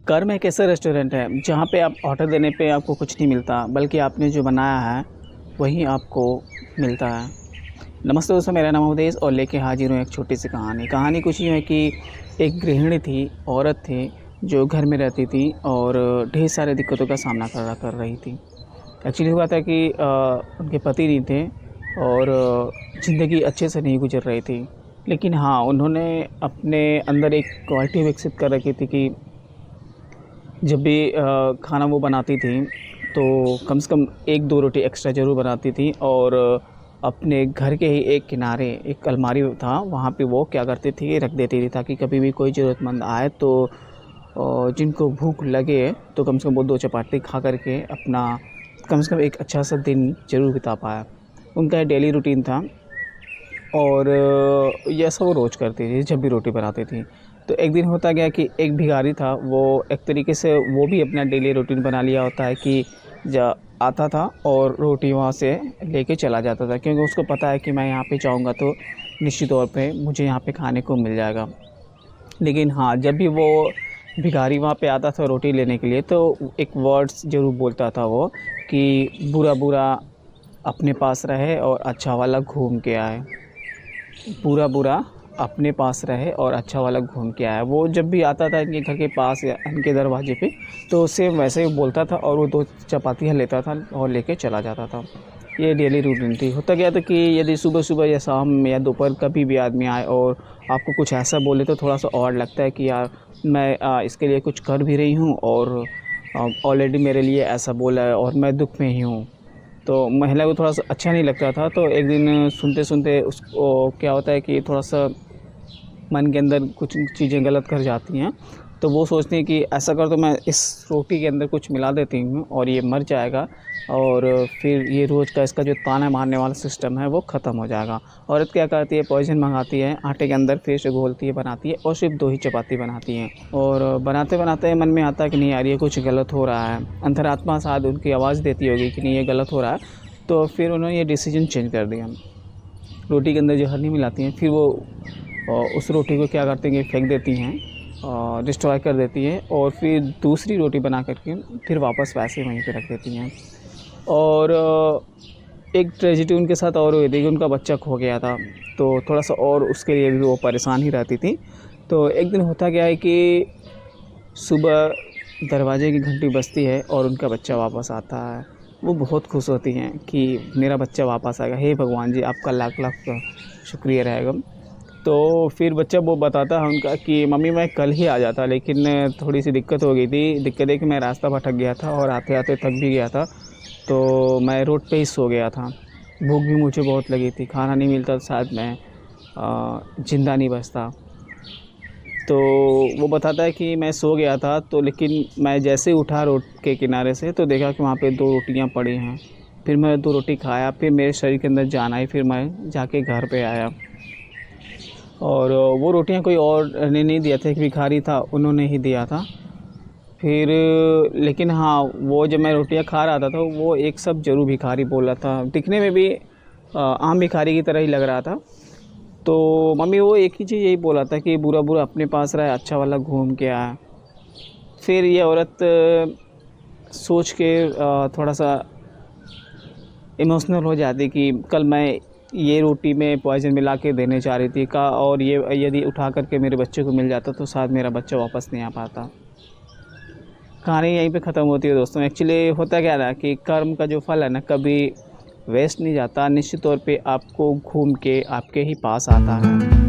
कर्म एक ऐसा रेस्टोरेंट है जहाँ पे आप ऑर्डर देने पे आपको कुछ नहीं मिलता, बल्कि आपने जो बनाया है वही आपको मिलता है। नमस्ते दोस्तों, मेरा नाम अवधेश और लेके हाजिर हूँ एक छोटी सी कहानी कुछ यूँ है कि एक गृहिणी थी, औरत थी जो घर में रहती थी और ढेर सारे दिक्कतों का सामना कर रही थी। एक्चुअली हुआ था कि उनके पति नहीं थे और ज़िंदगी अच्छे से नहीं गुजर रही थी। लेकिन हाँ, उन्होंने अपने अंदर एक क्वालिटी विकसित कर रखी थी कि जब भी खाना वो बनाती थी तो कम से कम 1-2 रोटी एक्स्ट्रा ज़रूर बनाती थी और अपने घर के ही एक किनारे एक अलमारी था, वहाँ पे वो क्या करती थी, रख देती थी ताकि कभी भी कोई ज़रूरतमंद आए तो जिनको भूख लगे तो कम से कम वो 2 चपाती खा कर के अपना कम से कम एक अच्छा सा दिन ज़रूर बिता पाए। उनका डेली रूटीन था और ये ऐसा वो रोज़ करती थी जब भी रोटी बनाती थी। तो एक दिन होता गया कि एक भिखारी था, वो एक तरीके से वो भी अपना डेली रूटीन बना लिया होता है कि आता था और रोटी वहाँ से लेके चला जाता था, क्योंकि उसको पता है कि मैं यहाँ पे जाऊँगा तो निश्चित तौर पे मुझे यहाँ पे खाने को मिल जाएगा। लेकिन हाँ, जब भी वो भिखारी वहाँ पे आता था रोटी लेने के लिए तो एक वर्ड्स ज़रूर बोलता था वो कि बुरा बुरा अपने पास रहे और अच्छा वाला घूम के आए। बुरा बुरा अपने पास रहे और अच्छा वाला घूम के आया। वो जब भी आता था इनके घर के पास या इनके दरवाजे पे तो सेम वैसे ही बोलता था और वो 2 चपातियाँ लेता था और लेके चला जाता था। ये डेली रूटीन थी। होता क्या था कि यदि सुबह-सुबह या शाम या दोपहर कभी भी आदमी आए और आपको कुछ ऐसा बोले तो थोड़ा-सा ऑड लगता है कि यार मैं इसके लिए कुछ कर भी रही हूँ और ऑलरेडी मेरे लिए ऐसा बोला है और मैं दुःख में ही हूँ। तो महिला को थोड़ा-सा अच्छा नहीं लगता था। तो एक दिन सुनते-सुनते उसको क्या होता है कि थोड़ा-सा मन के अंदर कुछ चीज़ें गलत कर जाती हैं। तो वो सोचती हैं कि ऐसा कर तो मैं इस रोटी के अंदर कुछ मिला देती हूँ और ये मर जाएगा और फिर ये रोज़ का इसका जो ताना मारने वाला सिस्टम है वो ख़त्म हो जाएगा। औरत क्या करती है, पॉइज़न मंगाती है, आटे के अंदर फिर से घोलती है, बनाती है और सिर्फ़ 2 ही चपाती बनाती हैं। और बनाते-बनाते मन में आता है कि नहीं यार, ये कुछ गलत हो रहा है। अंतरात्मा शायद उनकी आवाज़ देती होगी कि नहीं, ये गलत हो रहा है। तो फिर उन्होंने ये डिसीज़न चेंज कर दिया। रोटी के अंदर जहर नहीं मिलाती हैं, फिर वो उस रोटी को क्या करती हैं कि फेंक देती हैं, डिस्ट्रॉय कर देती हैं और फिर दूसरी रोटी बना कर के फिर वापस वैसे वहीं पे रख देती हैं। और एक ट्रेजेडी उनके साथ और हुई थी कि उनका बच्चा खो गया था, तो थोड़ा-सा और उसके लिए भी वो परेशान ही रहती थी। तो एक दिन होता क्या है कि सुबह दरवाज़े की घंटी बजती है और उनका बच्चा वापस आता है। वो बहुत खुश होती हैं कि मेरा बच्चा वापस आएगा, हे भगवान जी आपका लाख-लाख शुक्रिया रहेगा। तो फिर बच्चा वो बताता है उनका कि मम्मी मैं कल ही आ जाता, लेकिन थोड़ी-सी दिक्कत हो गई थी। दिक्कत है कि मैं रास्ता भटक गया था और आते-आते थक भी गया था, तो मैं रोड पे ही सो गया था। भूख भी मुझे बहुत लगी थी, खाना नहीं मिलता तो शायद मैं ज़िंदा नहीं बचता। तो वो बताता है कि मैं सो गया था तो लेकिन मैं जैसे ही उठा रोड के किनारे से तो देखा कि वहाँ पे 2 रोटियाँ पड़ी हैं। फिर मैं 2 रोटी खाया, फिर मेरे शरीर के अंदर जान आई, फिर मैं जाके घर पे आया। और वो रोटियाँ कोई और ने नहीं दिया था, एक भिखारी था, उन्होंने ही दिया था। फिर लेकिन हाँ, वो जब मैं रोटियाँ खा रहा था तो वो एक शब्द ज़रूर भिखारी बोला था। दिखने में भी आम भिखारी की तरह ही लग रहा था। तो मम्मी वो एक ही चीज़ यही बोला था कि बुरा बुरा अपने पास रहा, अच्छा वाला घूम के आया। फिर ये औरत सोच के थोड़ा-सा इमोशनल हो जाती कि कल मैं ये रोटी में पॉइज़न मिला के देने जा रही थी का, और ये यदि उठा कर के मेरे बच्चे को मिल जाता तो शायद मेरा बच्चा वापस नहीं आ पाता। कहानी यहीं पे ख़त्म होती है दोस्तों। एक्चुअली होता क्या है ना कि कर्म का जो फल है ना, कभी वेस्ट नहीं जाता, निश्चित तौर पे आपको घूम के आपके ही पास आता है।